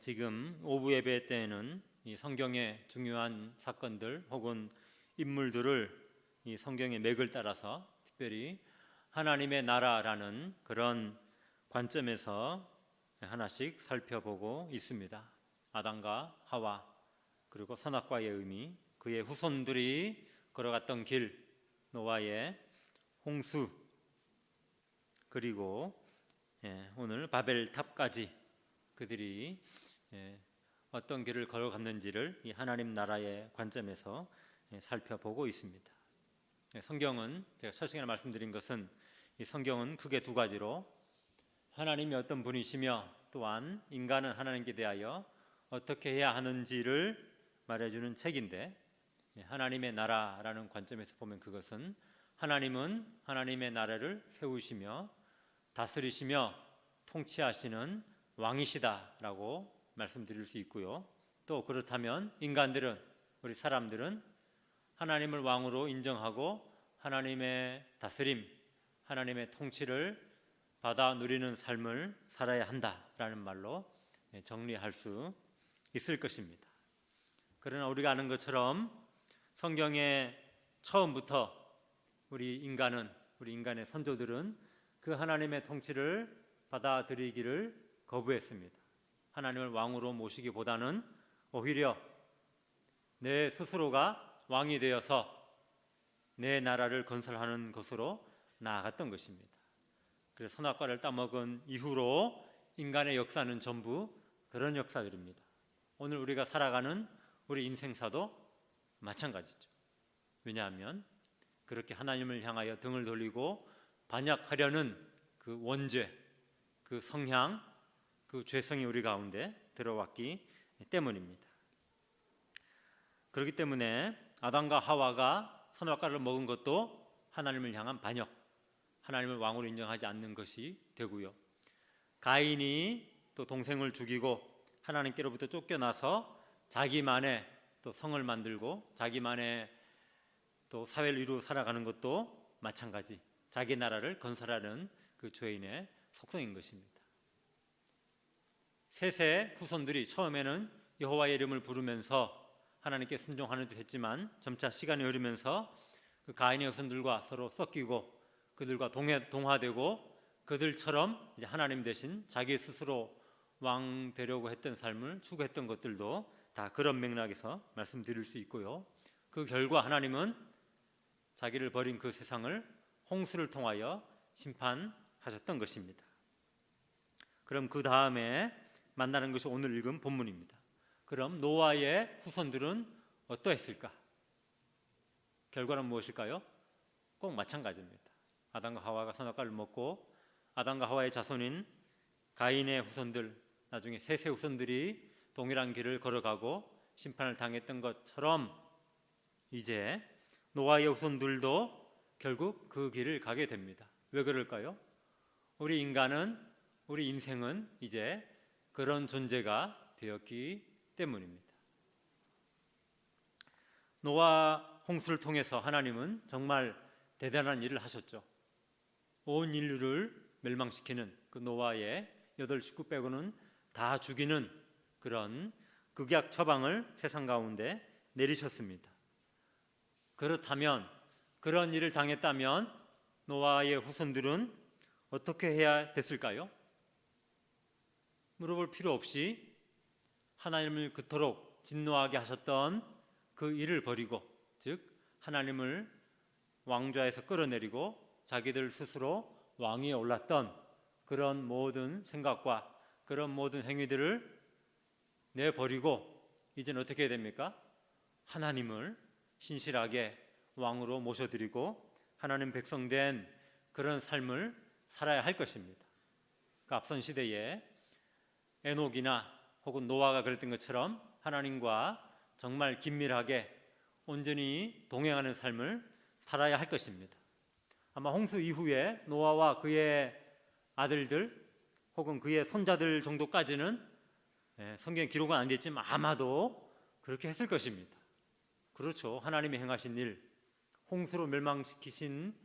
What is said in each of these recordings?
지금 오후 예배 때에는 이 성경의 중요한 사건들 혹은 인물들을 이 성경의 맥을 따라서 특별히 하나님의 나라라는 그런 관점에서 하나씩 살펴보고 있습니다. 아담과 하와, 그리고 선악과의 의미, 그의 후손들이 걸어갔던 길, 노아의 홍수, 그리고 오늘 바벨탑까지 그들이 어떤 길을 걸어갔는지를 이 하나님 나라의 관점에서 살펴보고 있습니다. 성경은, 제가 첫 시간에 말씀드린 것은, 이 성경은 크게 두 가지로 하나님이 어떤 분이시며 또한 인간은 하나님께 대하여 어떻게 해야 하는지를 말해주는 책인데, 하나님의 나라라는 관점에서 보면 그것은 하나님은 하나님의 나라를 세우시며 다스리시며 통치하시는 왕이시다라고 말씀드릴 수 있고요. 또 그렇다면 인간들은, 우리 사람들은 하나님을 왕으로 인정하고 하나님의 다스림, 하나님의 통치를 받아 누리는 삶을 살아야 한다라는 말로 정리할 수 있을 것입니다. 그러나 우리가 아는 것처럼 성경의 처음부터 우리 인간의 선조들은 그 하나님의 통치를 받아들이기를 거부했습니다. 하나님을 왕으로 모시기보다는 오히려 내 스스로가 왕이 되어서 내 나라를 건설하는 것으로 나아갔던 것입니다. 그래서 선악과를 따먹은 이후로 인간의 역사는 전부 그런 역사들입니다. 오늘 우리가 살아가는 우리 인생사도 마찬가지죠. 왜냐하면 그렇게 하나님을 향하여 등을 돌리고 반역하려는 그 원죄, 그 성향, 그 죄성이 우리 가운데 들어왔기 때문입니다. 그렇기 때문에 아담과 하와가 선악과를 먹은 것도 하나님을 향한 반역, 하나님을 왕으로 인정하지 않는 것이 되고요. 가인이 또 동생을 죽이고 하나님께로부터 쫓겨나서 자기만의 또 성을 만들고 자기만의 또 사회를 이루어 살아가는 것도 마찬가지, 자기 나라를 건설하는 그 죄인의 속성인 것입니다. 셋의 후손들이 처음에는 여호와의 이름을 부르면서 하나님께 순종하는 듯 했지만 점차 시간이 흐르면서 그 가인의 후손들과 서로 섞이고 그들과 동화되고 그들처럼 이제 하나님 대신 자기 스스로 왕 되려고 했던 삶을 추구했던 것들도 다 그런 맥락에서 말씀드릴 수 있고요. 그 결과 하나님은 자기를 버린 그 세상을 홍수를 통하여 심판하셨던 것입니다. 그럼 그 다음에 만나는 것이 오늘 읽은 본문입니다. 그럼 노아의 후손들은 어떠했을까? 결과는 무엇일까요? 꼭 마찬가지입니다. 아담과 하와가 선악과를 먹고 아담과 하와의 자손인 가인의 후손들, 나중에 셋의 후손들이 동일한 길을 걸어가고 심판을 당했던 것처럼 이제 노아의 후손들도 결국 그 길을 가게 됩니다. 왜 그럴까요? 우리 인생은 이제 그런 존재가 되었기 때문입니다. 노아 홍수를 통해서 하나님은 정말 대단한 일을 하셨죠. 온 인류를 멸망시키는 그 노아의 8 식구 빼고는 다 죽이는 그런 극약 처방을 세상 가운데 내리셨습니다. 그렇다면, 그런 일을 당했다면 노아의 후손들은 어떻게 해야 됐을까요? 물어볼 필요 없이 하나님을 그토록 진노하게 하셨던 그 일을 버리고, 즉 하나님을 왕좌에서 끌어내리고 자기들 스스로 왕위에 올랐던 그런 모든 생각과 그런 모든 행위들을 내버리고 이제는 어떻게 해야 됩니까? 하나님을 신실하게 왕으로 모셔드리고 하나님 백성된 그런 삶을 살아야 할 것입니다. 그 앞선 시대에 에녹이나 혹은 노아가 그랬던 것처럼 하나님과 정말 긴밀하게 온전히 동행하는 삶을 살아야 할 것입니다. 아마 홍수 이후에 노아와 그의 아들들 혹은 그의 손자들 정도까지는 성경에 기록은 안 됐지만 아마도 그렇게 했을 것입니다. 그렇죠. 하나님이 행하신 일, 홍수로 멸망시키신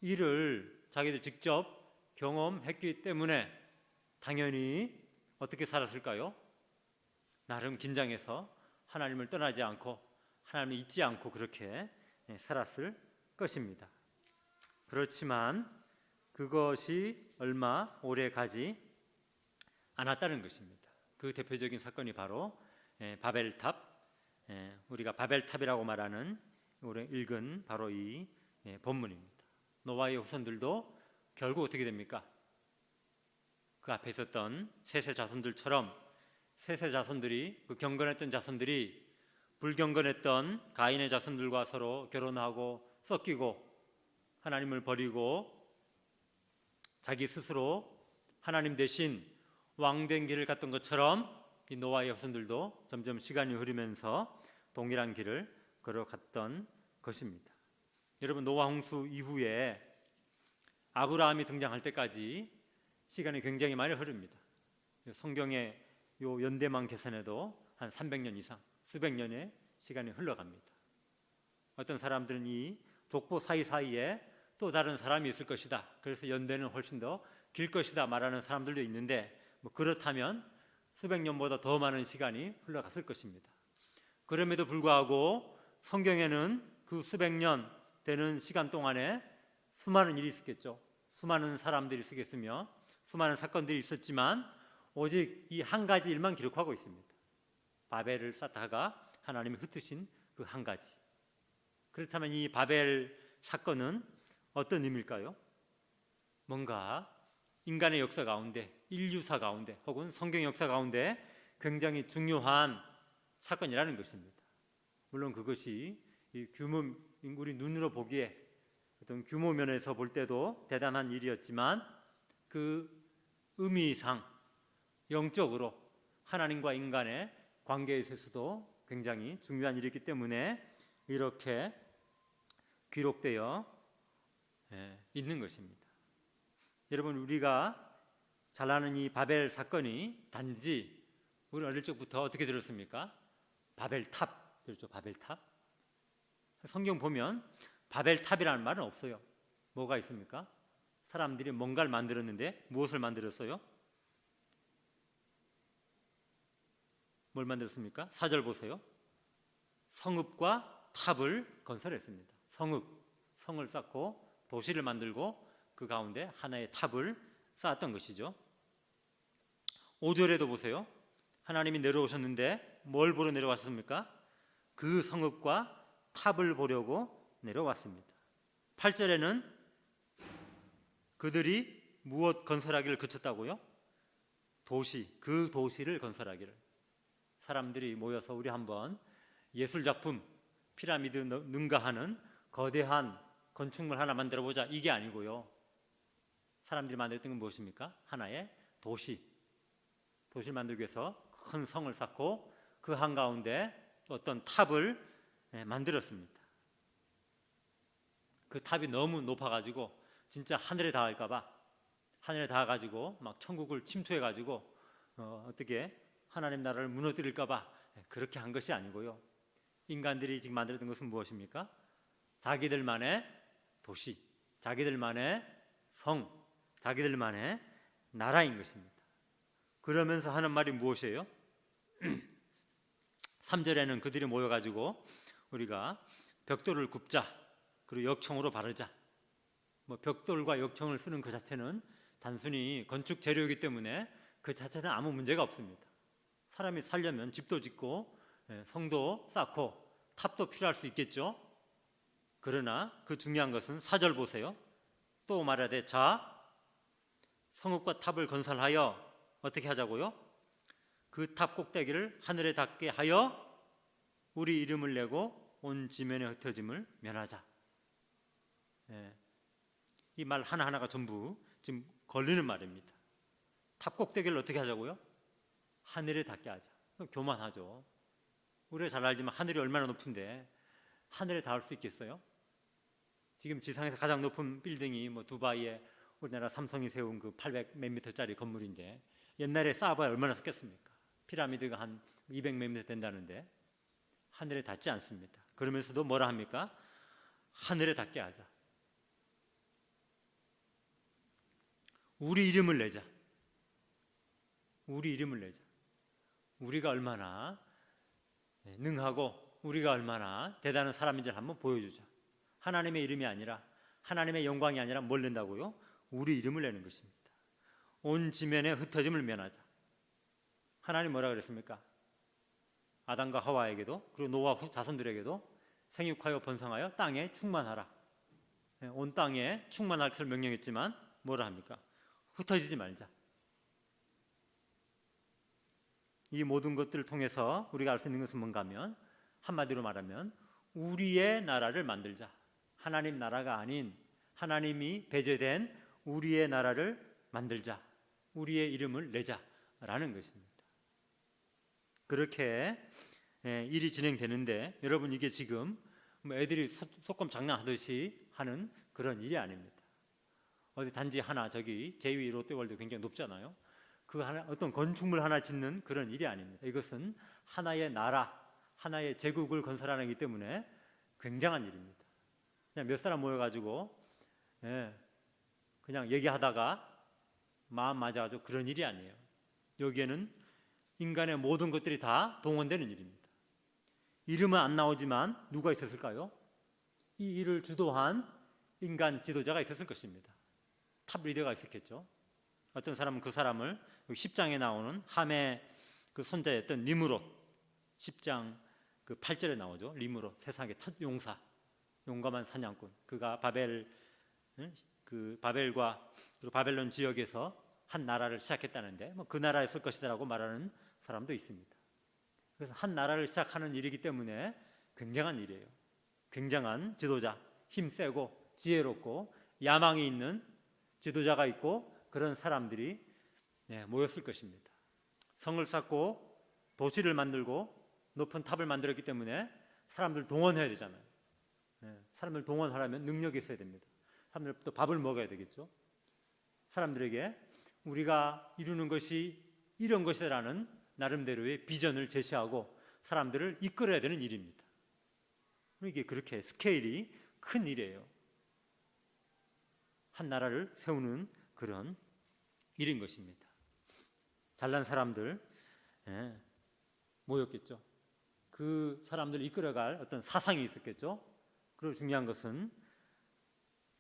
일을 자기들 직접 경험했기 때문에 당연히 어떻게 살았을까요? 나름 긴장해서 하나님을 떠나지 않고 하나님을 잊지 않고 그렇게 살았을 것입니다. 그렇지만 그것이 얼마 오래 가지 않았다는 것입니다. 그 대표적인 사건이 바로 바벨탑, 우리가 바벨탑이라고 말하는 우리 읽은 바로 이 본문입니다. 노아의 후손들도 결국 어떻게 됩니까? 그 앞에 있었던 셋의 자손들처럼 셋의 자손들이, 그 경건했던 자손들이 불경건했던 가인의 자손들과 서로 결혼하고 섞이고 하나님을 버리고 자기 스스로 하나님 대신 왕된 길을 갔던 것처럼 이 노아의 후손들도 점점 시간이 흐르면서 동일한 길을 걸어갔던 것입니다. 여러분, 노아 홍수 이후에 아브라함이 등장할 때까지 시간이 굉장히 많이 흐릅니다. 성경의 요 연대만 계산해도 한 300년 이상, 수백 년의 시간이 흘러갑니다. 어떤 사람들은 이 족보 사이사이에 또 다른 사람이 있을 것이다, 그래서 연대는 훨씬 더 길 것이다 말하는 사람들도 있는데, 그렇다면 수백 년보다 더 많은 시간이 흘러갔을 것입니다. 그럼에도 불구하고 성경에는 그 수백 년 되는 시간 동안에 수많은 일이 있었겠죠. 수많은 사람들이 쓰겠으며 수많은 사건들이 있었지만 오직 이 한 가지 일만 기록하고 있습니다. 바벨을 쌓다가 하나님이 흩으신 그 한 가지. 그렇다면 이 바벨 사건은 어떤 의미일까요? 뭔가 인간의 역사 가운데, 인류사 가운데 혹은 성경 역사 가운데 굉장히 중요한 사건이라는 것입니다. 물론 그것이 이 규모, 우리 눈으로 보기에 어떤 규모 면에서 볼 때도 대단한 일이었지만 그 의미상 영적으로 하나님과 인간의 관계에 있어서도 굉장히 중요한 일이기 때문에 이렇게 기록되어 있는 것입니다. 여러분, 우리가 잘 아는 이 바벨 사건이 단지 우리 어릴 적부터 어떻게 들었습니까? 바벨탑 들었죠? 바벨탑. 성경 보면 바벨탑이라는 말은 없어요. 뭐가 있습니까? 사람들이 뭔가를 만들었는데 무엇을 만들었어요? 뭘 만들었습니까? 4절 보세요. 성읍과 탑을 건설했습니다. 성을 쌓고 도시를 만들고 그 가운데 하나의 탑을 쌓았던 것이죠. 5절에도 보세요. 하나님이 내려오셨는데 뭘 보러 내려왔습니까? 그 성읍과 탑을 보려고 내려왔습니다. 8절에는 그들이 무엇 건설하기를 그쳤다고요? 그 도시를 건설하기를. 사람들이 모여서 우리 한번 예술작품, 피라미드 능가하는 거대한 건축물 하나 만들어보자, 이게 아니고요. 사람들이 만들었던 건 무엇입니까? 하나의 도시를 만들기 위해서 큰 성을 쌓고 그 한가운데 어떤 탑을 만들었습니다. 그 탑이 너무 높아가지고 진짜 하늘에 닿을까봐, 하늘에 닿아가지고 막 천국을 침투해가지고 어떻게 하나님 나라를 무너뜨릴까봐 그렇게 한 것이 아니고요. 인간들이 지금 만들었던 것은 무엇입니까? 자기들만의 도시, 자기들만의 성, 자기들만의 나라인 것입니다. 그러면서 하는 말이 무엇이에요? 3절에는 그들이 모여가지고 우리가 벽돌을 굽자, 그리고 역청으로 바르자. 벽돌과 역청을 쓰는 그 자체는 단순히 건축 재료이기 때문에 그 자체는 아무 문제가 없습니다. 사람이 살려면 집도 짓고 성도 쌓고 탑도 필요할 수 있겠죠. 그러나 그 중요한 것은 4절 보세요. 또 말하되 자, 성읍과 탑을 건설하여 어떻게 하자고요? 그 탑 꼭대기를 하늘에 닿게 하여 우리 이름을 내고 온 지면에 흩어짐을 면하자. 이 말 하나하나가 전부 지금 걸리는 말입니다. 탑 꼭대기를 어떻게 하자고요? 하늘에 닿게 하자. 교만하죠. 우리가 잘 알지만 하늘이 얼마나 높은데 하늘에 닿을 수 있겠어요? 지금 지상에서 가장 높은 빌딩이 두바이에 우리나라 삼성이 세운 그 800 몇 미터짜리 건물인데 옛날에 쌓아봐야 얼마나 섰겠습니까? 피라미드가 한 200 몇 미터 된다는데 하늘에 닿지 않습니다. 그러면서도 뭐라 합니까? 하늘에 닿게 하자. 우리 이름을 내자. 우리 이름을 내자. 우리가 얼마나 능하고 우리가 얼마나 대단한 사람인지를 한번 보여주자. 하나님의 이름이 아니라, 하나님의 영광이 아니라 뭘 낸다고요? 우리 이름을 내는 것입니다. 온 지면의 흩어짐을 면하자. 하나님 뭐라 그랬습니까? 아담과 하와에게도, 그리고 노아 자손들에게도 생육하여 번성하여 땅에 충만하라. 온 땅에 충만할 것을 명령했지만 뭐라 합니까? 흩어지지 말자. 이 모든 것들을 통해서 우리가 알 수 있는 것은 뭔가 하면, 한마디로 말하면 우리의 나라를 만들자. 하나님 나라가 아닌 하나님이 배제된 우리의 나라를 만들자. 우리의 이름을 내자라는 것입니다. 그렇게 일이 진행되는데, 여러분 이게 지금 애들이 소꿉 장난하듯이 하는 그런 일이 아닙니다. 어디 단지 하나, 저기 제2 롯데월드 굉장히 높잖아요. 그 하나, 어떤 건축물 하나 짓는 그런 일이 아닙니다. 이것은 하나의 나라, 하나의 제국을 건설하는 것이기 때문에 굉장한 일입니다. 그냥 몇 사람 모여가지고 그냥 얘기하다가 마음 맞아가지고 그런 일이 아니에요. 여기에는 인간의 모든 것들이 다 동원되는 일입니다. 이름은 안 나오지만 누가 있었을까요? 이 일을 주도한 인간 지도자가 있었을 것입니다. 탑 리더가 있었겠죠. 어떤 사람은 그 사람을 10장에 나오는 함의 그 손자였던 니므롯, 10장 그 8절에 나오죠. 니므롯, 세상의 첫 용사, 용감한 사냥꾼. 그가 바벨과 그리고 바벨론 지역에서 한 나라를 시작했다는데, 그 나라에 있을 것이라고 말하는 사람도 있습니다. 그래서 한 나라를 시작하는 일이기 때문에 굉장한 일이에요. 굉장한 지도자, 힘세고 지혜롭고 야망이 있는 지도자가 있고 그런 사람들이 모였을 것입니다. 성을 쌓고 도시를 만들고 높은 탑을 만들었기 때문에 사람들 동원해야 되잖아요. 사람들 동원하려면 능력이 있어야 됩니다. 사람들 또 밥을 먹어야 되겠죠. 사람들에게 우리가 이루는 것이 이런 것이라는 나름대로의 비전을 제시하고 사람들을 이끌어야 되는 일입니다. 이게 그렇게 스케일이 큰 일이에요. 한 나라를 세우는 그런 일인 것입니다. 잘난 사람들 모였겠죠. 그 사람들을 이끌어갈 어떤 사상이 있었겠죠. 그리고 중요한 것은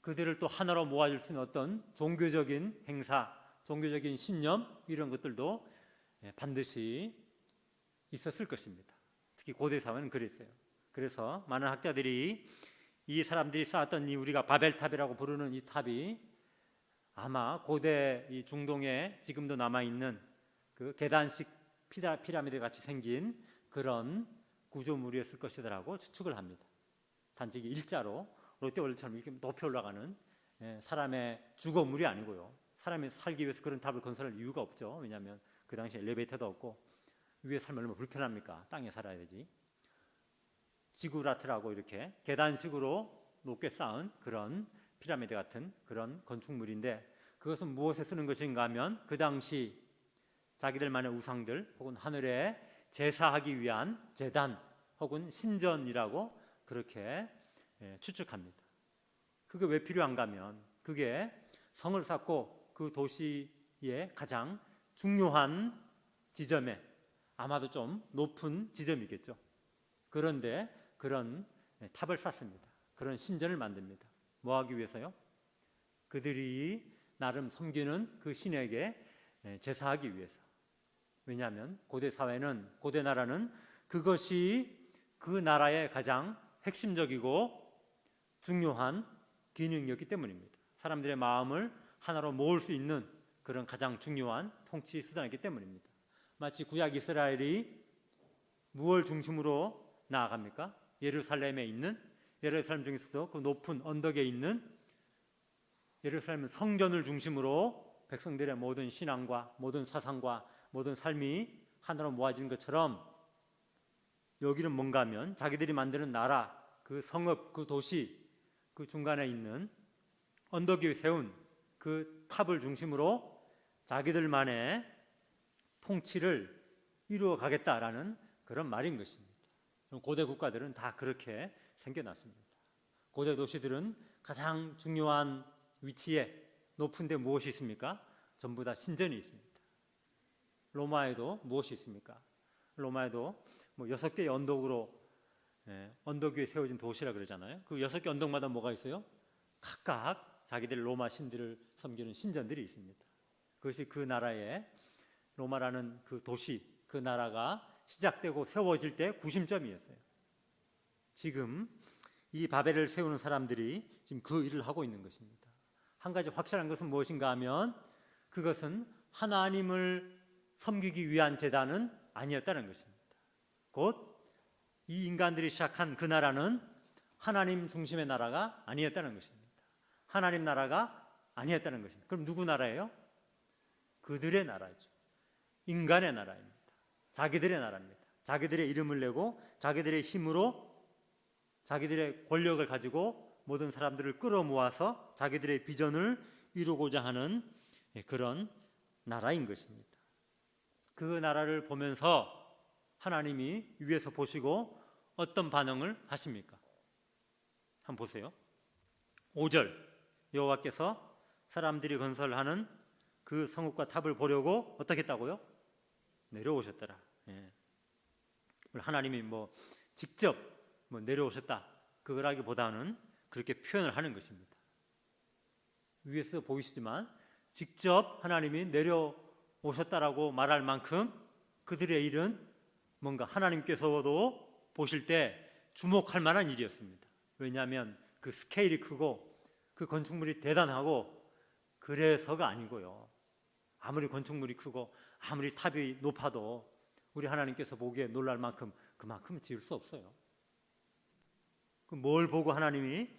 그들을 또 하나로 모아줄 수 있는 어떤 종교적인 행사, 종교적인 신념, 이런 것들도 반드시 있었을 것입니다. 특히 고대 사회는 그랬어요. 그래서 많은 학자들이 이 사람들이 쌓았던 이 우리가 바벨탑이라고 부르는 이 탑이 아마 고대 이 중동에 지금도 남아있는 그 계단식 피라미드 같이 생긴 그런 구조물이었을 것이라고 추측을 합니다. 단지 일자로 롯데월드처럼 이렇게 높이 올라가는 사람의 주거물이 아니고요. 사람이 살기 위해서 그런 탑을 건설할 이유가 없죠. 왜냐하면 그 당시에 엘리베이터도 없고 위에 살면 얼마나 불편합니까? 땅에 살아야 되지. 지구라트라고 이렇게 계단식으로 높게 쌓은 그런 피라미드 같은 그런 건축물인데, 그것은 무엇에 쓰는 것인가 하면 그 당시 자기들만의 우상들 혹은 하늘에 제사하기 위한 제단 혹은 신전이라고 그렇게 추측합니다. 그게 왜 필요한가 하면 그게 성을 쌓고 그 도시의 가장 중요한 지점에, 아마도 좀 높은 지점이겠죠. 그런데 그런 탑을 쌓습니다. 그런 신전을 만듭니다. 뭐 하기 위해서요? 그들이 나름 섬기는 그 신에게 제사하기 위해서. 왜냐하면 고대 사회는, 고대 나라는 그것이 그 나라의 가장 핵심적이고 중요한 기능이었기 때문입니다. 사람들의 마음을 하나로 모을 수 있는 그런 가장 중요한 통치 수단이기 때문입니다. 마치 구약 이스라엘이 무엇을 중심으로 나아갑니까? 예루살렘에 있는, 예루살렘 중에서도 그 높은 언덕에 있는 예루살렘 성전을 중심으로 백성들의 모든 신앙과 모든 사상과 모든 삶이 하나로 모아지는 것처럼, 여기는 뭔가 하면 자기들이 만드는 나라, 그 성읍, 그 도시, 그 중간에 있는 언덕 위에 세운 그 탑을 중심으로 자기들만의 통치를 이루어 가겠다라는 그런 말인 것입니다. 고대 국가들은 다 그렇게 생겨났습니다. 고대 도시들은 가장 중요한 위치에 높은 데 무엇이 있습니까? 전부 다 신전이 있습니다. 로마에도 무엇이 있습니까? 로마에도 뭐 6개의 언덕으로 언덕 위에 세워진 도시라 그러잖아요. 그 6개 언덕마다 뭐가 있어요? 각각 자기들 로마 신들을 섬기는 신전들이 있습니다. 그것이 그 나라의 로마라는 그 도시, 그 나라가 시작되고 세워질 때 구심점이었어요. 지금 이 바벨을 세우는 사람들이 지금 그 일을 하고 있는 것입니다. 한 가지 확실한 것은 무엇인가 하면 그것은 하나님을 섬기기 위한 제단은 아니었다는 것입니다. 곧 이 인간들이 시작한 그 나라는 하나님 중심의 나라가 아니었다는 것입니다. 하나님 나라가 아니었다는 것입니다. 그럼 누구 나라예요? 그들의 나라죠. 인간의 나라입니다. 자기들의 나라입니다. 자기들의 이름을 내고 자기들의 힘으로 자기들의 권력을 가지고 모든 사람들을 끌어모아서 자기들의 비전을 이루고자 하는 그런 나라인 것입니다. 그 나라를 보면서 하나님이 위에서 보시고 어떤 반응을 하십니까? 한번 보세요. 5절 여호와께서 사람들이 건설하는 그 성읍과 탑을 보려고 어떻게 했다고요? 내려오셨더라. 하나님이 뭐 직접 내려오셨다 그거라기보다는 그렇게 표현을 하는 것입니다. 위에서 보이시지만 직접 하나님이 내려오셨다라고 말할 만큼 그들의 일은 뭔가 하나님께서도 보실 때 주목할 만한 일이었습니다. 왜냐하면 그 스케일이 크고 그 건축물이 대단하고 그래서가 아니고요. 아무리 건축물이 크고 아무리 탑이 높아도 우리 하나님께서 보기에 놀랄 만큼 그만큼 지을 수 없어요. 뭘 보고 하나님이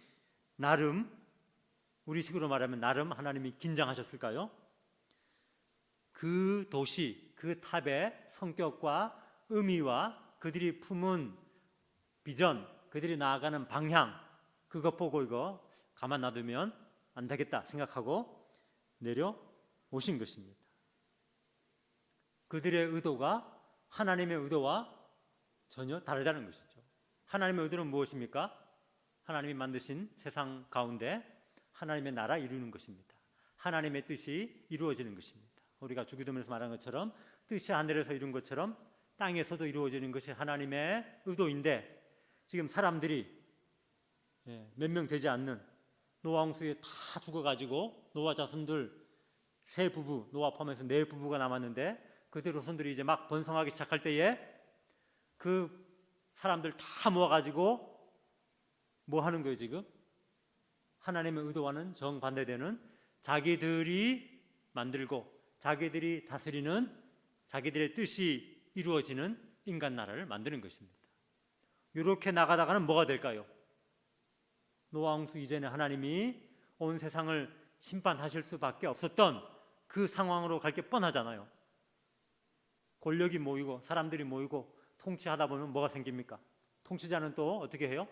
나름 우리식으로 말하면 나름 하나님이 긴장하셨을까요? 그 도시, 그 탑의 성격과 의미와 그들이 품은 비전, 그들이 나아가는 방향 그것 보고 이거 가만 놔두면 안 되겠다 생각하고 내려오신 것입니다. 그들의 의도가 하나님의 의도와 전혀 다르다는 것이죠. 하나님의 의도는 무엇입니까? 하나님이 만드신 세상 가운데 하나님의 나라 이루는 것입니다. 하나님의 뜻이 이루어지는 것입니다. 우리가 주기도문에서 말한 것처럼 뜻이 하늘에서 이룬 것처럼 땅에서도 이루어지는 것이 하나님의 의도인데 지금 사람들이 몇 명 되지 않는 노아 홍수에 다 죽어가지고 노아 자손들 세 부부, 노아 포함해서 네 부부가 남았는데 그들 후손들이 이제 막 번성하기 시작할 때에 그 사람들 다 모아가지고 뭐 하는 거예요 지금? 하나님의 의도와는 정반대되는 자기들이 만들고 자기들이 다스리는 자기들의 뜻이 이루어지는 인간 나라를 만드는 것입니다. 이렇게 나가다가는 뭐가 될까요? 노아 홍수 이전에 하나님이 온 세상을 심판하실 수밖에 없었던 그 상황으로 갈 게 뻔하잖아요. 권력이 모이고 사람들이 모이고 통치하다 보면 뭐가 생깁니까? 통치자는 또 어떻게 해요?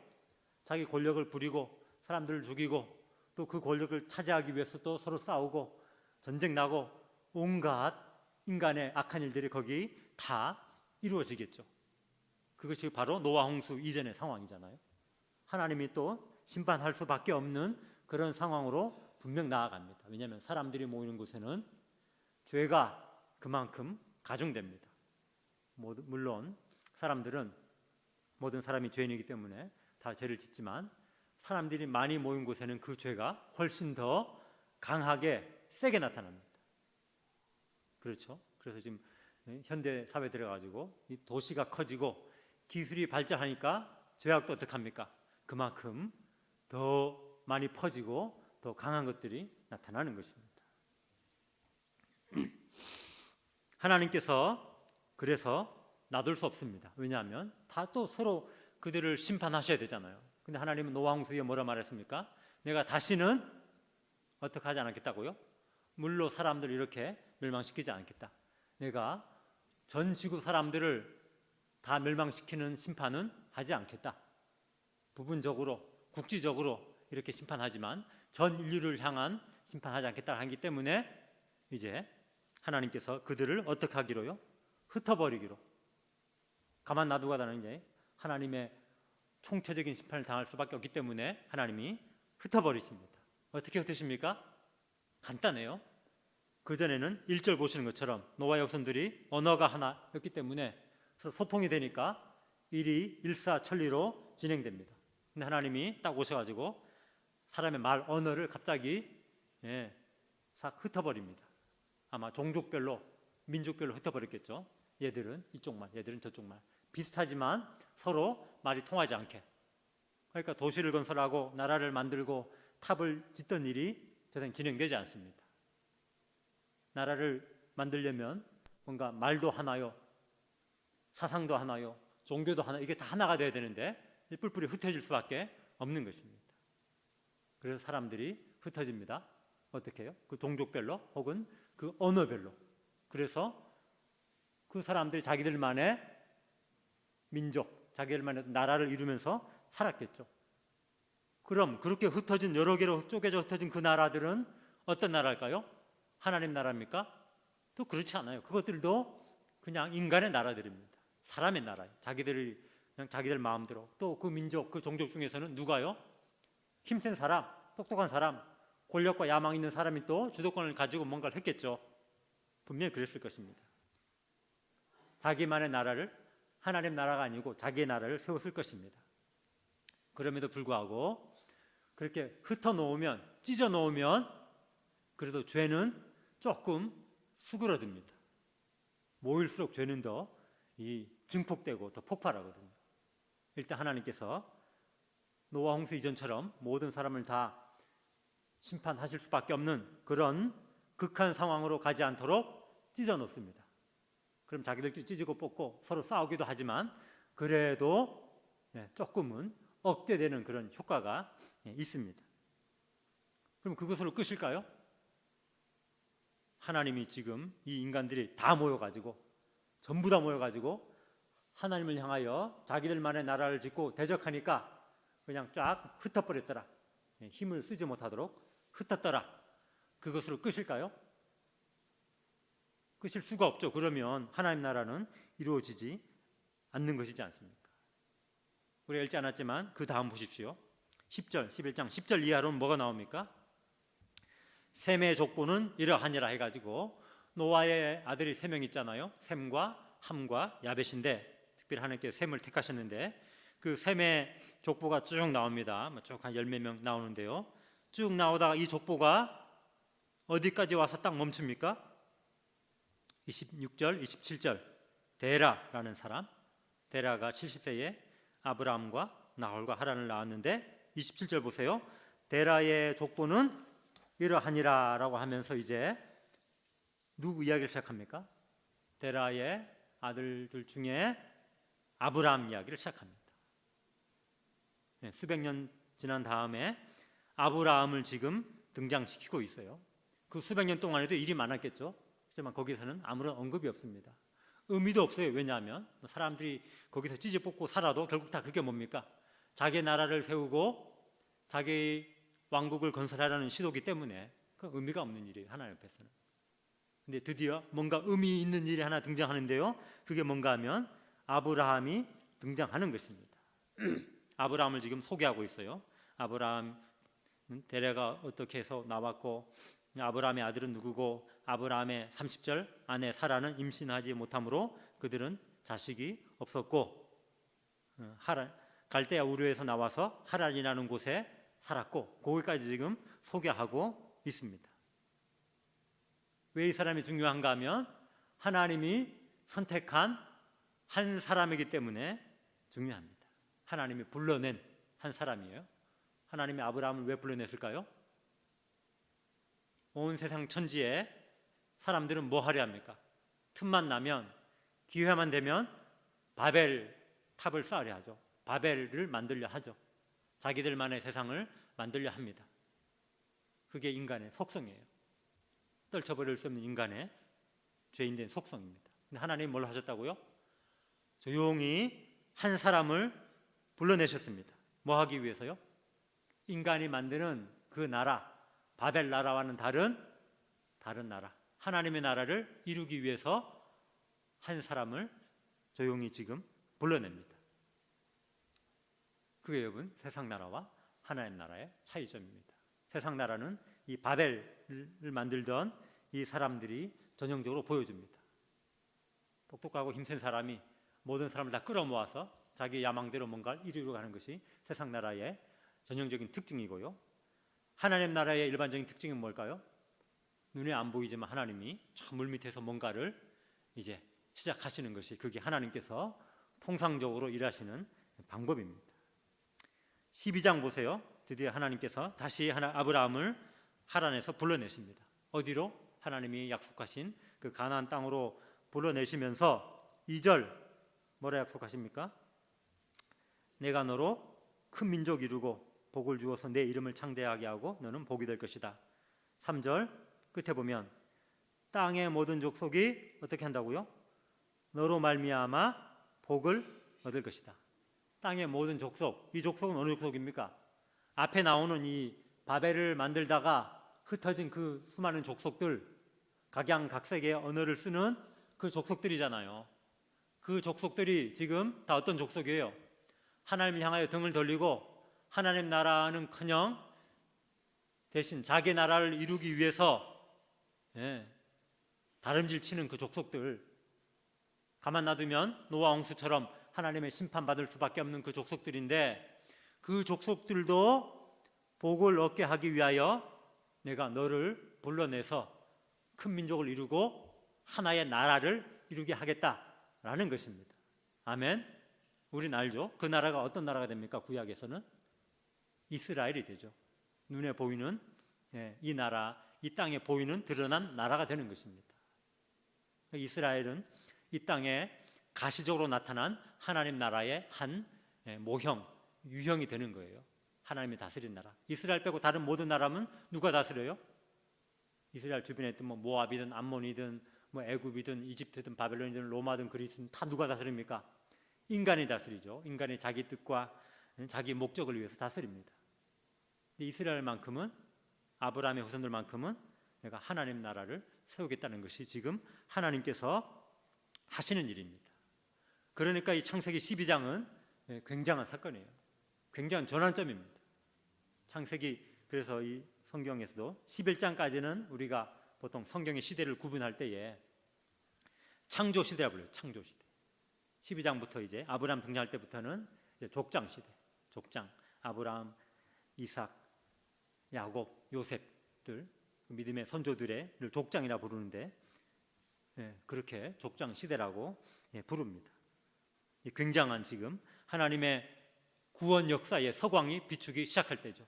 자기 권력을 부리고 사람들을 죽이고 또 그 권력을 차지하기 위해서 또 서로 싸우고 전쟁 나고 온갖 인간의 악한 일들이 거기 다 이루어지겠죠. 그것이 바로 노아 홍수 이전의 상황이잖아요. 하나님이 또 심판할 수밖에 없는 그런 상황으로 분명 나아갑니다. 왜냐하면 사람들이 모이는 곳에는 죄가 그만큼 가중됩니다. 물론 사람들은 모든 사람이 죄인이기 때문에 다 죄를 짓지만 사람들이 많이 모인 곳에는 그 죄가 훨씬 더 강하게 세게 나타납니다. 그렇죠? 그래서 지금 현대 사회에 들어가지고 이 도시가 커지고 기술이 발전하니까 죄악도 어떡합니까? 그만큼 더 많이 퍼지고 더 강한 것들이 나타나는 것입니다. 하나님께서 그래서 놔둘 수 없습니다. 왜냐하면 다 또 서로 그들을 심판하셔야 되잖아요. 근데 하나님은 노아 홍수에 뭐라 말했습니까? 내가 다시는 어떻게 하지 않겠다고요? 물로 사람들을 이렇게 멸망시키지 않겠다. 내가 전 지구 사람들을 다 멸망시키는 심판은 하지 않겠다. 부분적으로 국지적으로 이렇게 심판하지만 전 인류를 향한 심판하지 않겠다 하기 때문에 이제 하나님께서 그들을 어떻게 하기로요? 흩어버리기로. 가만 놔두고다는 이제 하나님의 총체적인 심판을 당할 수밖에 없기 때문에 하나님이 흩어버리십니다. 어떻게 흩으십니까? 간단해요. 그전에는 1절 보시는 것처럼 노아의 후손들이 언어가 하나였기 때문에 그래서 소통이 되니까 일이 일사천리로 진행됩니다. 근데 하나님이 딱 오셔가지고 사람의 말 언어를 갑자기 싹 흩어버립니다. 아마 종족별로 민족별로 흩어버렸겠죠. 얘들은 이쪽 말, 얘들은 저쪽 말, 비슷하지만 서로 말이 통하지 않게. 그러니까 도시를 건설하고 나라를 만들고 탑을 짓던 일이 세상에 진행되지 않습니다. 나라를 만들려면 뭔가 말도 하나요, 사상도 하나요, 종교도 하나, 이게 다 하나가 돼야 되는데 뿔뿔이 흩어질 수밖에 없는 것입니다. 그래서 사람들이 흩어집니다. 어떻게 해요? 그 종족별로 혹은 그 언어별로. 그래서 그 사람들이 자기들만의 민족, 자기들만의 나라를 이루면서 살았겠죠. 그럼 그렇게 흩어진, 여러 개로 쪼개져 흩어진 그 나라들은 어떤 나라일까요? 하나님 나라입니까? 또 그렇지 않아요. 그것들도 그냥 인간의 나라들입니다. 사람의 나라예요. 자기들이 그냥 자기들 마음대로. 또 그 민족, 그 종족 중에서는 누가요? 힘센 사람, 똑똑한 사람, 권력과 야망 있는 사람이 또 주도권을 가지고 뭔가를 했겠죠. 분명히 그랬을 것입니다. 자기만의 나라를, 하나님 나라가 아니고 자기의 나라를 세웠을 것입니다. 그럼에도 불구하고 그렇게 흩어 놓으면, 찢어 놓으면 그래도 죄는 조금 수그러듭니다. 모일수록 죄는 더 증폭되고 더 폭발하거든요. 일단 하나님께서 노아 홍수 이전처럼 모든 사람을 다 심판하실 수밖에 없는 그런 극한 상황으로 가지 않도록 찢어 놓습니다. 그럼 자기들끼리 찢고 뽑고 서로 싸우기도 하지만 그래도 조금은 억제되는 그런 효과가 있습니다. 그럼 그것으로 끝일까요? 하나님이 지금 이 인간들이 다 모여가지고, 전부 다 모여가지고 하나님을 향하여 자기들만의 나라를 짓고 대적하니까 그냥 쫙 흩어버렸더라. 힘을 쓰지 못하도록 흩었더라. 그것으로 끝일까요? 끝일 수가 없죠. 그러면 하나님 나라는 이루어지지 않는 것이지 않습니까? 우리가 읽지 않았지만 그 다음 보십시오. 10절, 11장 10절 이하로는 뭐가 나옵니까? 셈의 족보는 이러하니라 해가지고 노아의 아들이 3명 있잖아요. 셈과 함과 야벳인데 특별히 하나님께서 셈을 택하셨는데 그 셈의 족보가 쭉 나옵니다. 쭉 한 10몇 명 나오는데요. 쭉 나오다가 이 족보가 어디까지 와서 딱 멈춥니까? 26절, 27절 데라라는 사람, 데라가 70세에 아브라함과 나홀과 하란을 낳았는데 27절 보세요. 데라의 족보는 이러하니라 라고 하면서 이제 누구 이야기를 시작합니까? 데라의 아들들 중에 아브라함 이야기를 시작합니다. 수백 년 지난 다음에 아브라함을 지금 등장시키고 있어요. 그 수백 년 동안에도 일이 많았겠죠. 하지만 거기서는 아무런 언급이 없습니다. 의미도 없어요. 왜냐하면 사람들이 거기서 찢어 뽑고 살아도 결국 다 그게 뭡니까? 자기 나라를 세우고 자기 왕국을 건설하라는 시도기 때문에 그 의미가 없는 일이에요. 하나님 앞에서는. 근데 드디어 뭔가 의미 있는 일이 하나 등장하는데요. 그게 뭔가 하면 아브라함이 등장하는 것입니다. 아브라함을 지금 소개하고 있어요. 아브라함 데레가 어떻게 해서 나왔고 아브라함의 아들은 누구고 아브라함의 30절 아내 사라는 임신하지 못하므로 그들은 자식이 없었고 갈대아 우르에서 나와서 하란이라는 곳에 살았고 거기까지 지금 소개하고 있습니다. 왜 이 사람이 중요한가 하면 하나님이 선택한 한 사람이기 때문에 중요합니다. 하나님이 불러낸 한 사람이에요. 하나님이 아브라함을 왜 불러냈을까요? 온 세상 천지에 사람들은 뭐 하려 합니까? 틈만 나면, 기회만 되면 바벨 탑을 쌓으려 하죠. 바벨을 만들려 하죠. 자기들만의 세상을 만들려 합니다. 그게 인간의 속성이에요. 떨쳐버릴 수 없는 인간의 죄인된 속성입니다. 근데 하나님이 뭘 하셨다고요? 조용히 한 사람을 불러내셨습니다. 뭐 하기 위해서요? 인간이 만드는 그 나라, 바벨 나라와는 다른 나라, 하나님의 나라를 이루기 위해서 한 사람을 조용히 지금 불러냅니다. 그게 여러분 세상 나라와 하나님 나라의 차이점입니다. 세상 나라는 이 바벨을 만들던 이 사람들이 전형적으로 보여줍니다. 똑똑하고 힘센 사람이 모든 사람을 다 끌어모아서 자기 야망대로 뭔가를 이루려 가는 것이 세상 나라의 전형적인 특징이고요. 하나님 나라의 일반적인 특징은 뭘까요? 눈에 안 보이지만 하나님이 저 물밑에서 뭔가를 이제 시작하시는 것이, 그게 하나님께서 통상적으로 일하시는 방법입니다. 12장 보세요. 드디어 하나님께서 다시 아브라함을 하란에서 불러내십니다. 어디로? 하나님이 약속하신 그 가나안 땅으로 불러내시면서 2절 뭐라 약속하십니까? 내가 너로 큰 민족 이루고 복을 주어서 내 이름을 창대하게 하고 너는 복이 될 것이다. 3절 끝에 보면 땅의 모든 족속이 어떻게 한다고요? 너로 말미암아 복을 얻을 것이다. 땅의 모든 족속, 이 족속은 어느 족속입니까? 앞에 나오는 이 바벨을 만들다가 흩어진 그 수많은 족속들, 각양각색의 언어를 쓰는 그 족속들이잖아요. 그 족속들이 지금 다 어떤 족속이에요? 하나님을 향하여 등을 돌리고 하나님 나라는커녕 대신 자기 나라를 이루기 위해서 다름질 치는 그 족속들, 가만 놔두면 노아 홍수처럼 하나님의 심판받을 수밖에 없는 그 족속들인데, 그 족속들도 복을 얻게 하기 위하여 내가 너를 불러내서 큰 민족을 이루고 하나의 나라를 이루게 하겠다라는 것입니다. 아멘. 우린 알죠. 그 나라가 어떤 나라가 됩니까? 구약에서는 이스라엘이 되죠. 눈에 보이는 이 나라, 이 땅에 보이는 드러난 나라가 되는 것입니다. 이스라엘은 이 땅에 가시적으로 나타난 하나님 나라의 한 모형, 유형이 되는 거예요. 하나님이 다스린 나라. 이스라엘 빼고 다른 모든 나라는 누가 다스려요? 이스라엘 주변에 있던 뭐 모압이든 암몬이든 뭐 애굽이든 이집트든 바벨론이든 로마든 그리스든 다 누가 다스립니까? 인간이 다스리죠. 인간이 자기 뜻과 자기 목적을 위해서 다스립니다. 이스라엘만큼은, 아브라함의 후손들만큼은 내가 하나님 나라를 세우겠다는 것이 지금 하나님께서 하시는 일입니다. 그러니까 이 창세기 12장은 굉장한 사건이에요. 굉장한 전환점입니다. 창세기, 그래서 이 성경에서도 11장까지는 우리가 보통 성경의 시대를 구분할 때에 창조 시대라 불러요. 창조 시대. 12장부터 이제 아브라함 등장할 때부터는 이제 족장 시대. 족장. 아브라함, 이삭, 야곱, 요셉들, 믿음의 선조들의 족장이라 부르는데, 그렇게 족장 시대라고 부릅니다. 굉장한 지금 하나님의 구원 역사의 서광이 비추기 시작할 때죠.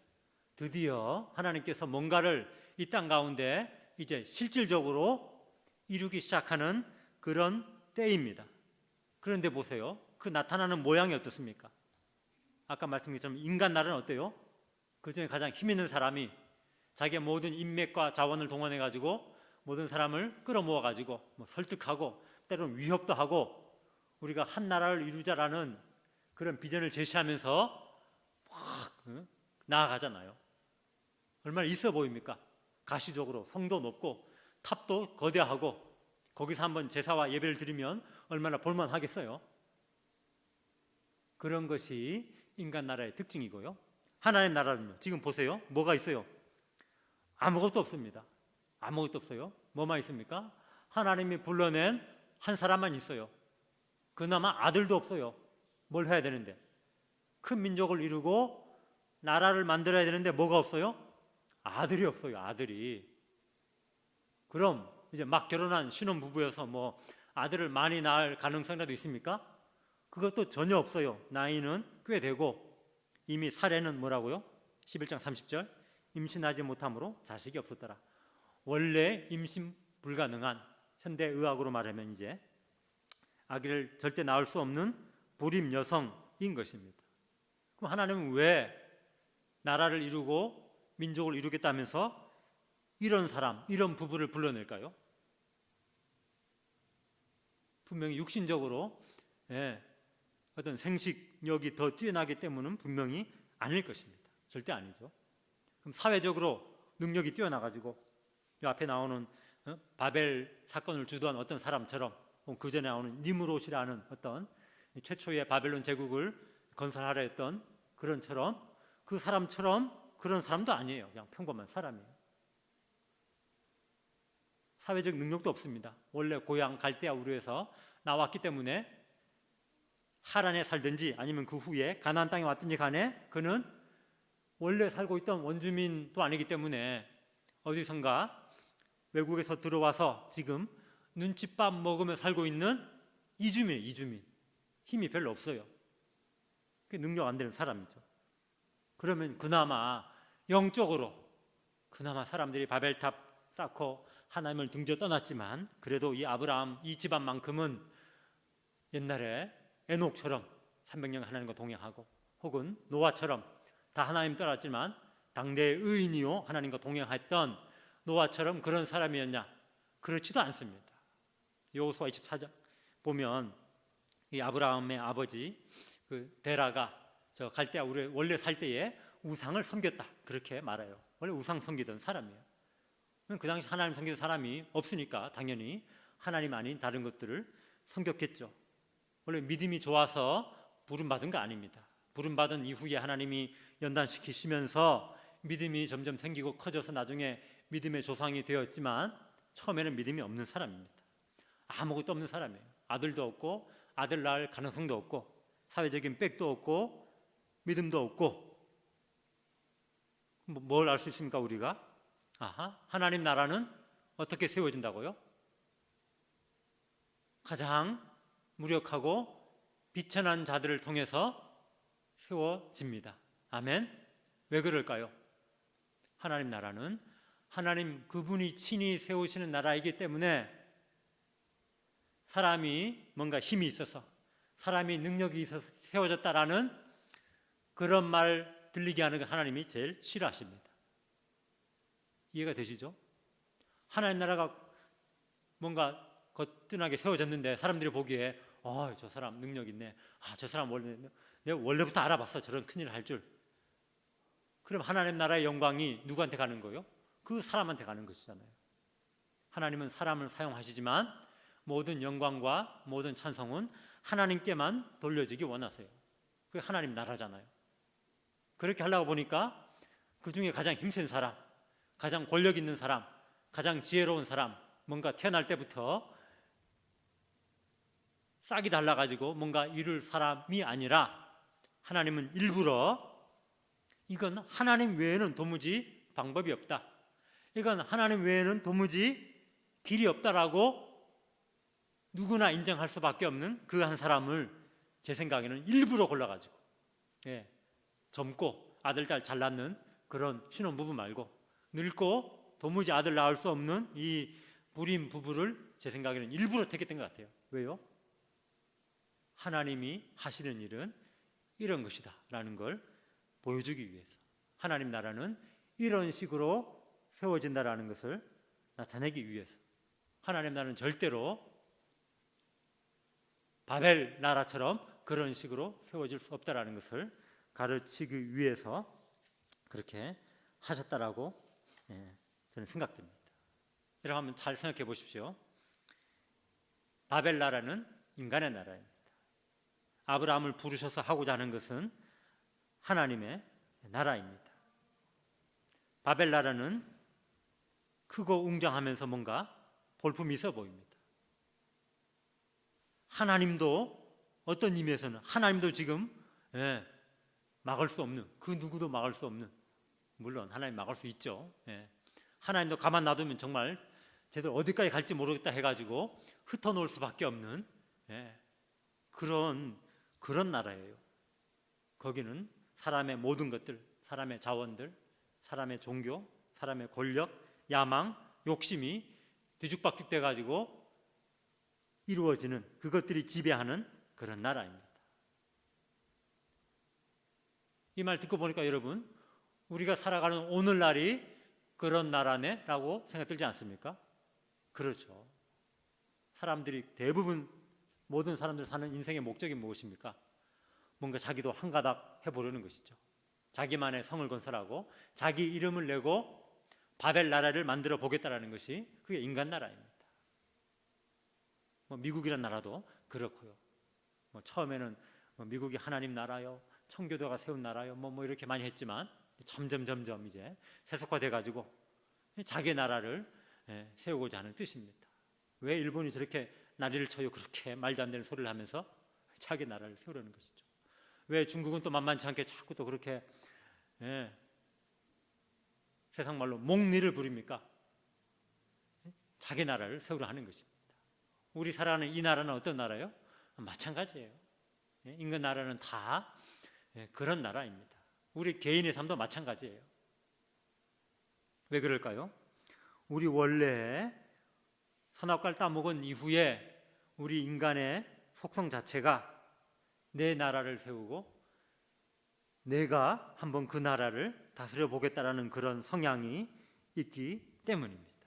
드디어 하나님께서 뭔가를 이 땅 가운데 이제 실질적으로 이루기 시작하는 그런 때입니다. 그런데 보세요. 그 나타나는 모양이 어떻습니까? 아까 말씀드린 인간 나라는 어때요? 그 중에 가장 힘 있는 사람이 자기의 모든 인맥과 자원을 동원해 가지고 모든 사람을 끌어모아 가지고 뭐 설득하고 때로는 위협도 하고 우리가 한 나라를 이루자라는 그런 비전을 제시하면서 막 나아가잖아요. 얼마나 있어 보입니까? 가시적으로 성도 높고 탑도 거대하고 거기서 한번 제사와 예배를 드리면 얼마나 볼만하겠어요. 그런 것이 인간 나라의 특징이고요. 하나님 나라는요, 지금 보세요. 뭐가 있어요? 아무것도 없습니다. 아무것도 없어요. 뭐만 있습니까? 하나님이 불러낸 한 사람만 있어요. 그나마 아들도 없어요. 뭘 해야 되는데? 큰 민족을 이루고 나라를 만들어야 되는데 뭐가 없어요? 아들이 없어요. 아들이. 그럼 이제 막 결혼한 신혼부부여서 뭐 아들을 많이 낳을 가능성이라도 있습니까? 그것도 전혀 없어요. 나이는 꽤 되고 이미 사례는 뭐라고요? 11장 30절 임신하지 못함으로 자식이 없었더라. 원래 임신 불가능한 현대의학으로 말하면 이제 아기를 절대 낳을 수 없는 불임 여성인 것입니다. 그럼 하나님은 왜 나라를 이루고 민족을 이루겠다면서 이런 사람, 이런 부부를 불러낼까요? 분명히 육신적으로 어떤 생식력이 더 뛰어나기 때문은 분명히 아닐 것입니다. 절대 아니죠. 그럼 사회적으로 능력이 뛰어나가지고 이 앞에 나오는 바벨 사건을 주도한 어떤 사람처럼 그 전에 나오는 니므롯이라는 어떤 최초의 바벨론 제국을 건설하려 했던 그런처럼 그 사람처럼 그런 사람도 아니에요. 그냥 평범한 사람이에요. 사회적 능력도 없습니다. 원래 고향 갈대아 우르에서 나왔기 때문에 하란에 살든지 아니면 그 후에 가나안 땅에 왔든지 간에 그는 원래 살고 있던 원주민도 아니기 때문에 어디선가 외국에서 들어와서 지금 눈칫밥 먹으며 살고 있는 이주민. 힘이 별로 없어요. 능력 안 되는 사람이죠. 그러면 그나마 영적으로 그나마 사람들이 바벨탑 쌓고 하나님을 등져 떠났지만 그래도 이 아브라함 이 집안만큼은 옛날에 에녹처럼 300년 하나님과 동행하고 혹은 노아처럼 다 하나님 따랐지만 당대의 의인이요 하나님과 동행했던 노아처럼 그런 사람이었냐? 그렇지도 않습니다. 여호수아 24장 보면 이 아브라함의 아버지 그 데라가 저 갈대아 원래 살 때에 우상을 섬겼다 그렇게 말해요. 원래 우상 섬기던 사람이에요. 그 당시 하나님 섬기던 사람이 없으니까 당연히 하나님 아닌 다른 것들을 섬겼겠죠. 원래 믿음이 좋아서 부름받은 거 아닙니다. 부름받은 이후에 하나님이 연단시키시면서 믿음이 점점 생기고 커져서 나중에 믿음의 조상이 되었지만 처음에는 믿음이 없는 사람입니다. 아무것도 없는 사람이에요. 아들도 없고 아들 낳을 가능성도 없고 사회적인 백도 없고 믿음도 없고 뭘 알 수 있습니까 우리가? 하나님 나라는 어떻게 세워진다고요? 가장 무력하고 비천한 자들을 통해서 세워집니다. 아멘. 왜 그럴까요? 하나님 나라는 하나님 그분이 친히 세우시는 나라이기 때문에 사람이 뭔가 힘이 있어서 사람이 능력이 있어서 세워졌다라는 그런 말 들리게 하는 거 하나님이 제일 싫어하십니다. 이해가 되시죠? 하나님 나라가 뭔가 거뜬하게 세워졌는데 사람들이 보기에 저 사람 능력 있네. 저 사람 내가 원래부터 알아봤어. 저런 큰일을 할 줄. 그럼 하나님 나라의 영광이 누구한테 가는 거예요? 그 사람한테 가는 것이잖아요. 하나님은 사람을 사용하시지만 모든 영광과 모든 찬송은 하나님께만 돌려주기 원하세요. 그게 하나님 나라잖아요. 그렇게 하려고 보니까 그 중에 가장 힘센 사람, 가장 권력 있는 사람, 가장 지혜로운 사람, 뭔가 태어날 때부터 싹이 달라가지고 뭔가 이룰 사람이 아니라 하나님은 일부러 이건 하나님 외에는 도무지 방법이 없다. 이건 하나님 외에는 도무지 길이 없다라고 누구나 인정할 수밖에 없는 그 한 사람을 제 생각에는 일부러 골라가지고 젊고 아들 딸 잘 낳는 그런 신혼부부 말고 늙고 도무지 아들 낳을 수 없는 이 불임 부부를 제 생각에는 일부러 택했던 것 같아요. 왜요? 하나님이 하시는 일은 이런 것이다 라는 걸 보여주기 위해서 하나님 나라는 이런 식으로 세워진다라는 것을 나타내기 위해서 하나님 나라는 절대로 바벨 나라처럼 그런 식으로 세워질 수 없다라는 것을 가르치기 위해서 그렇게 하셨다라고 저는 생각됩니다. 이렇게 한번 잘 생각해 보십시오. 바벨 나라는 인간의 나라입니다. 아브라함을 부르셔서 하고자 하는 것은 하나님의 나라입니다. 바벨 나라는 크고 웅장하면서 뭔가 볼품이 있어 보입니다. 하나님도 어떤 의미에서는 하나님도 지금 막을 수 없는 그 누구도 막을 수 없는 물론 하나님 막을 수 있죠. 하나님도 가만 놔두면 정말 제대로 어디까지 갈지 모르겠다 해가지고 흩어놓을 수밖에 없는 그런 나라예요. 거기는 사람의 모든 것들, 사람의 자원들, 사람의 종교, 사람의 권력, 야망, 욕심이 뒤죽박죽 돼가지고 이루어지는 그것들이 지배하는 그런 나라입니다. 이 말 듣고 보니까 여러분 우리가 살아가는 오늘날이 그런 나라네 라고 생각 들지 않습니까? 그렇죠. 사람들이 대부분 모든 사람들 사는 인생의 목적이 무엇입니까? 뭔가 자기도 한 가닥 해보려는 것이죠. 자기만의 성을 건설하고 자기 이름을 내고 바벨 나라를 만들어 보겠다라는 것이 그게 인간 나라입니다. 미국이란 나라도 그렇고요. 처음에는 미국이 하나님 나라요, 청교도가 세운 나라요, 이렇게 많이 했지만 점점 이제 세속화돼 가지고 자기 나라를 세우고자 하는 뜻입니다. 왜 일본이 저렇게 난리를 쳐요? 그렇게 말도 안 되는 소리를 하면서 자기 나라를 세우려는 것이죠. 왜 중국은 또 만만치 않게 자꾸 또 그렇게 세상 말로 목리를 부립니까? 자기 나라를 세우려 하는 것입니다. 우리 살아가는 이 나라는 어떤 나라예요? 마찬가지예요. 인간 나라는 다 그런 나라입니다. 우리 개인의 삶도 마찬가지예요. 왜 그럴까요? 우리 원래 선악과를 따먹은 이후에 우리 인간의 속성 자체가 내 나라를 세우고 내가 한번 그 나라를 다스려 보겠다라는 그런 성향이 있기 때문입니다.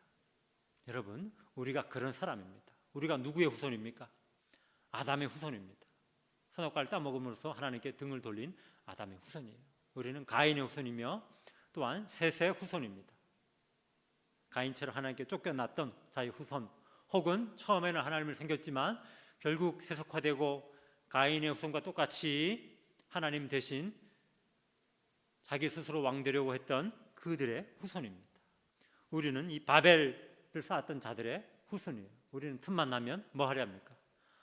여러분, 우리가 그런 사람입니다. 우리가 누구의 후손입니까? 아담의 후손입니다. 선악과를 따먹음으로써 하나님께 등을 돌린 아담의 후손이에요. 우리는 가인의 후손이며 또한 셋의 후손입니다. 가인처럼 하나님께 쫓겨났던 자의 후손, 혹은 처음에는 하나님을 섬겼지만 결국 세속화되고 가인의 후손과 똑같이 하나님 대신 자기 스스로 왕되려고 했던 그들의 후손입니다. 우리는 이 바벨을 쌓았던 자들의 후손이에요. 우리는 틈만 나면 뭐 하려 합니까?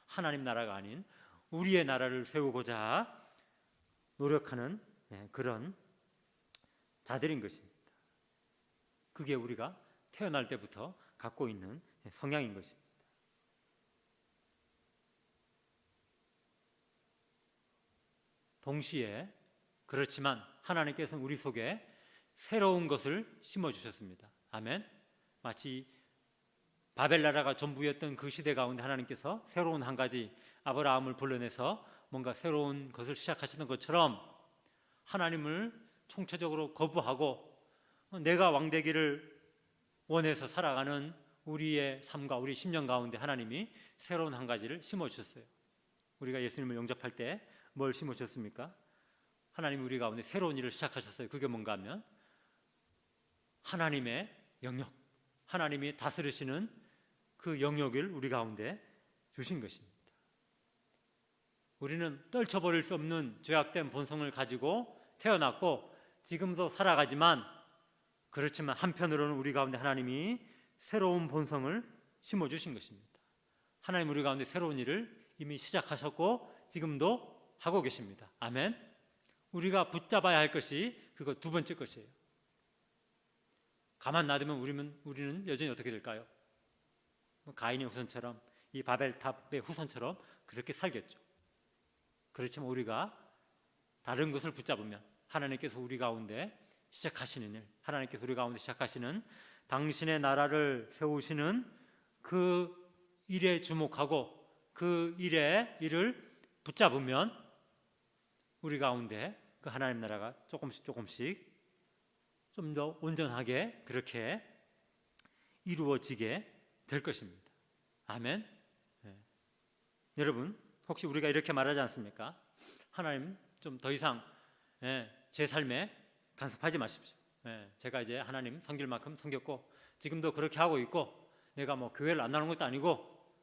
하나님 나라가 아닌 우리의 나라를 세우고자 노력하는 그런 자들인 것입니다. 그게 우리가 태어날 때부터 갖고 있는 성향인 것입니다. 동시에 그렇지만 하나님께서는 우리 속에 새로운 것을 심어주셨습니다. 아멘. 마치 바벨 나라가 전부였던 그 시대 가운데 하나님께서 새로운 한 가지 아브라함을 불러내서 뭔가 새로운 것을 시작하시는 것처럼 하나님을 총체적으로 거부하고 내가 왕되기를 원해서 살아가는 우리의 삶과 우리 심령 가운데 하나님이 새로운 한 가지를 심어주셨어요. 우리가 예수님을 영접할 때 뭘 심어주셨습니까? 하나님이 우리 가운데 새로운 일을 시작하셨어요. 그게 뭔가 하면 하나님의 영역, 하나님이 다스리시는 그 영역을 우리 가운데 주신 것입니다. 우리는 떨쳐버릴 수 없는 죄악된 본성을 가지고 태어났고 지금도 살아가지만, 그렇지만 한편으로는 우리 가운데 하나님이 새로운 본성을 심어주신 것입니다. 하나님 우리 가운데 새로운 일을 이미 시작하셨고 지금도 하고 계십니다. 아멘. 우리가 붙잡아야 할 것이 그거 두 번째 것이에요. 가만 놔두면 우리는 여전히 어떻게 될까요? 가인의 후손처럼, 이 바벨탑의 후손처럼 그렇게 살겠죠. 그렇지만 우리가 다른 것을 붙잡으면 하나님께서 우리 가운데 시작하시는 일, 하나님께서 우리 가운데 시작하시는 당신의 나라를 세우시는 그 일에 주목하고 그 일을 붙잡으면 우리 가운데 그 하나님 나라가 조금씩 좀 더 온전하게 그렇게 이루어지게 될 것입니다. 아멘. 여러분, 혹시 우리가 이렇게 말하지 않습니까? 하나님 좀 더 이상 제 삶에 간섭하지 마십시오. 제가 이제 하나님 섬길 만큼 섬겼고 지금도 그렇게 하고 있고 내가 뭐 교회를 안 나오는 것도 아니고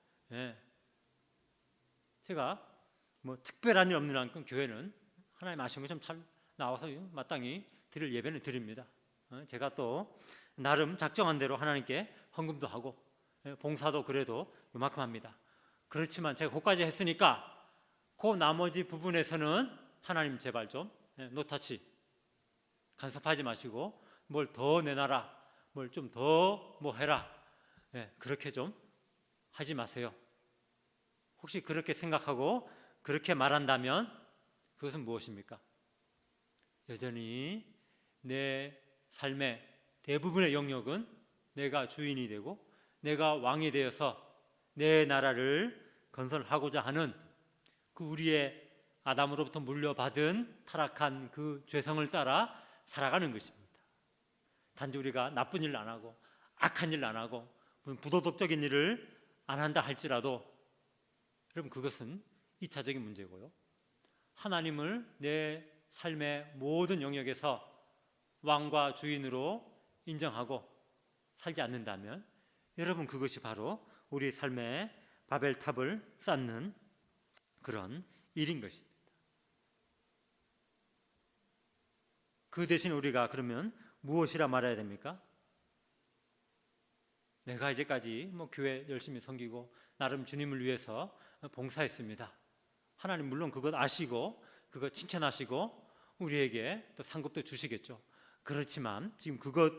제가 뭐 특별한 일 없는 만큼 교회는 하나님 아시는 것처럼 잘 나와서 마땅히 드릴 예배는 드립니다. 제가 또 나름 작정한 대로 하나님께 헌금도 하고 봉사도 그래도 요만큼 합니다. 그렇지만 제가 그것까지 했으니까 그 나머지 부분에서는 하나님 제발 좀 노타치 간섭하지 마시고 뭘 더 내놔라, 뭘 좀 더 뭐 해라, 그렇게 좀 하지 마세요. 혹시 그렇게 생각하고 그렇게 말한다면 그것은 무엇입니까? 여전히 내 삶의 대부분의 영역은 내가 주인이 되고 내가 왕이 되어서 내 나라를 건설하고자 하는 그 우리의 아담으로부터 물려받은 타락한 그 죄성을 따라 살아가는 것입니다. 단지 우리가 나쁜 일을 안 하고 악한 일을 안 하고 부도덕적인 일을 안 한다 할지라도 여러분 그것은 2차적인 문제고요. 하나님을 내 삶의 모든 영역에서 왕과 주인으로 인정하고 살지 않는다면 여러분 그것이 바로 우리 삶의 바벨탑을 쌓는 그런 일인 것입니다. 그 대신 우리가 그러면 무엇이라 말해야 됩니까? 내가 이제까지 뭐 교회 열심히 섬기고 나름 주님을 위해서 봉사했습니다. 하나님 물론 그것 아시고 그거 칭찬하시고 우리에게 또 상급도 주시겠죠. 그렇지만 지금 그것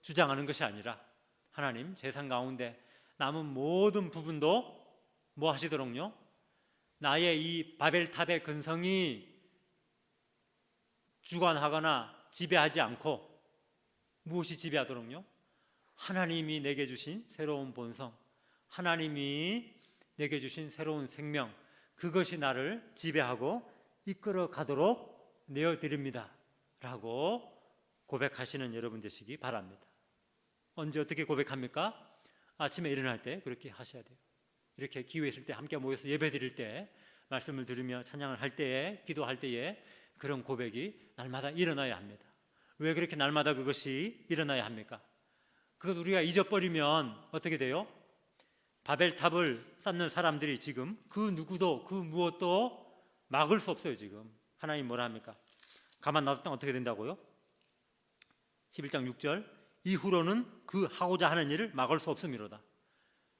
주장하는 것이 아니라 하나님 세상 가운데 남은 모든 부분도 뭐 하시도록요? 나의 이 바벨탑의 근성이 주관하거나 지배하지 않고 무엇이 지배하도록요? 하나님이 내게 주신 새로운 본성, 하나님이 내게 주신 새로운 생명, 그것이 나를 지배하고 이끌어 가도록 내어드립니다 라고 고백하시는 여러분 되시기 바랍니다. 언제 어떻게 고백합니까? 아침에 일어날 때 그렇게 하셔야 돼요. 이렇게 기회 있을 때 함께 모여서 예배 드릴 때 말씀을 들으며 찬양을 할 때에 기도할 때에 그런 고백이 날마다 일어나야 합니다. 왜 그렇게 날마다 그것이 일어나야 합니까? 그것 우리가 잊어버리면 어떻게 돼요? 바벨탑을 쌓는 사람들이 지금 그 누구도 그 무엇도 막을 수 없어요. 지금 하나님 뭐라 합니까? 가만 놔뒀다가 어떻게 된다고요? 11장 6절 이후로는 그 하고자 하는 일을 막을 수 없음이로다.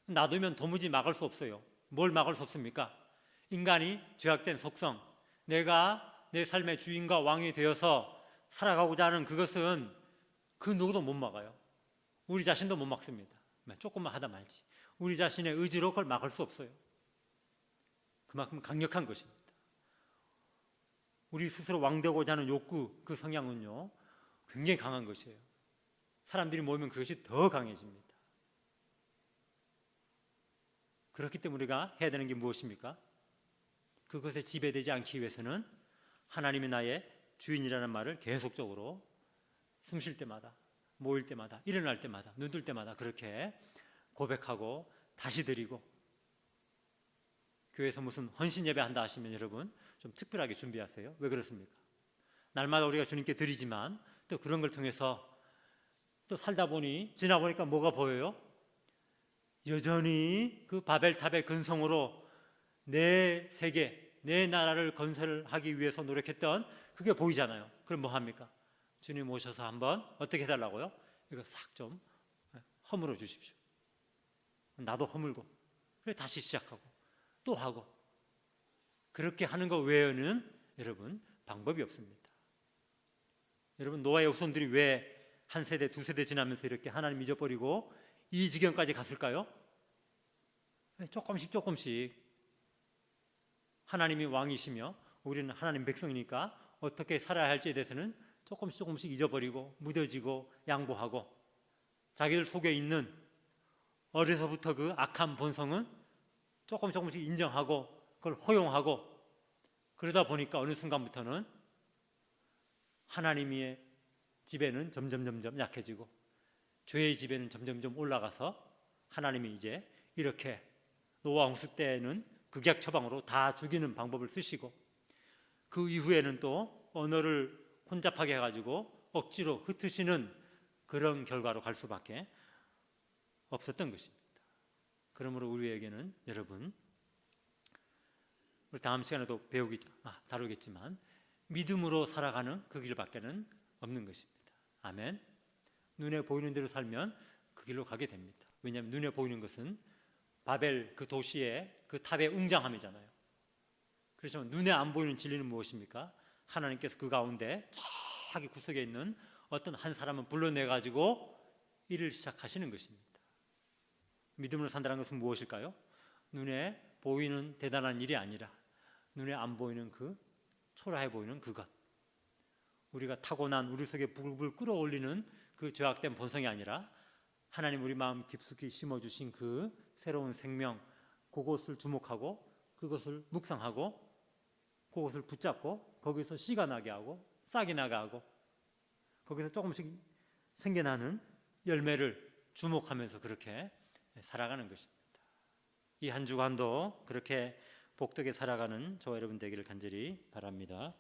놔두면 도무지 막을 수 없어요. 뭘 막을 수 없습니까? 인간이 죄악된 속성, 내가 내 삶의 주인과 왕이 되어서 살아가고자 하는 그것은 그 누구도 못 막아요. 우리 자신도 못 막습니다. 조금만 하다 말지. 우리 자신의 의지로 그걸 막을 수 없어요. 그만큼 강력한 것입니다. 우리 스스로 왕되고자 하는 욕구, 그 성향은요 굉장히 강한 것이에요. 사람들이 모이면 그것이 더 강해집니다. 그렇기 때문에 우리가 해야 되는 게 무엇입니까? 그것에 지배되지 않기 위해서는 하나님이 나의 주인이라는 말을 계속적으로 숨 쉴 때마다, 모일 때마다, 일어날 때마다, 눈 뜰 때마다 그렇게 고백하고 다시 드리고, 교회에서 무슨 헌신 예배 한다 하시면 여러분 좀 특별하게 준비하세요. 왜 그렇습니까? 날마다 우리가 주님께 드리지만 또 그런 걸 통해서 또 살다 보니 지나 보니까 뭐가 보여요? 여전히 그 바벨탑의 근성으로 내 세계, 내 나라를 건설하기 위해서 노력했던 그게 보이잖아요. 그럼 뭐 합니까? 주님 오셔서 한번 어떻게 해달라고요? 이거 싹 좀 허물어 주십시오. 나도 허물고 그래 다시 시작하고 또 하고, 그렇게 하는 것 외에는 여러분 방법이 없습니다. 여러분 노아의 후손들이 왜 한 세대 두 세대 지나면서 이렇게 하나님 잊어버리고 이 지경까지 갔을까요? 조금씩 하나님이 왕이시며 우리는 하나님 백성이니까 어떻게 살아야 할지에 대해서는 조금씩 잊어버리고 무뎌지고 양보하고, 자기들 속에 있는 어려서부터 그 악한 본성은 조금씩 인정하고 그걸 허용하고, 그러다 보니까 어느 순간부터는 하나님의 지배는 점점 약해지고 죄의 지배는 점점 올라가서 하나님이 이제 이렇게 노아 홍수 때는 극약 처방으로 다 죽이는 방법을 쓰시고, 그 이후에는 또 언어를 혼잡하게 해가지고 억지로 흩으시는 그런 결과로 갈 수밖에 없었던 것입니다. 그러므로 우리에게는 여러분, 우리 다음 시간에도 다루겠지만 믿음으로 살아가는 그 길밖에는 없는 것입니다. 아멘. 눈에 보이는 대로 살면 그 길로 가게 됩니다. 왜냐하면 눈에 보이는 것은 바벨 그 도시의 그 탑의 웅장함이잖아요. 그렇지만 눈에 안 보이는 진리는 무엇입니까? 하나님께서 그 가운데 저기 구석에 있는 어떤 한 사람을 불러내가지고 일을 시작하시는 것입니다. 믿음으로 산다는 것은 무엇일까요? 눈에 보이는 대단한 일이 아니라 눈에 안 보이는 그 초라해 보이는 그것, 우리가 타고난 우리 속에 불불 끌어올리는 그 죄악된 본성이 아니라 하나님 우리 마음 깊숙이 심어주신 그 새로운 생명, 그것을 주목하고 그것을 묵상하고 그것을 붙잡고 거기서 씨가 나게 하고 싹이 나게 하고 거기서 조금씩 생겨나는 열매를 주목하면서 그렇게 살아가는 것입니다. 이 한 주간도 그렇게 복되게 살아가는 저와 여러분 되기를 간절히 바랍니다.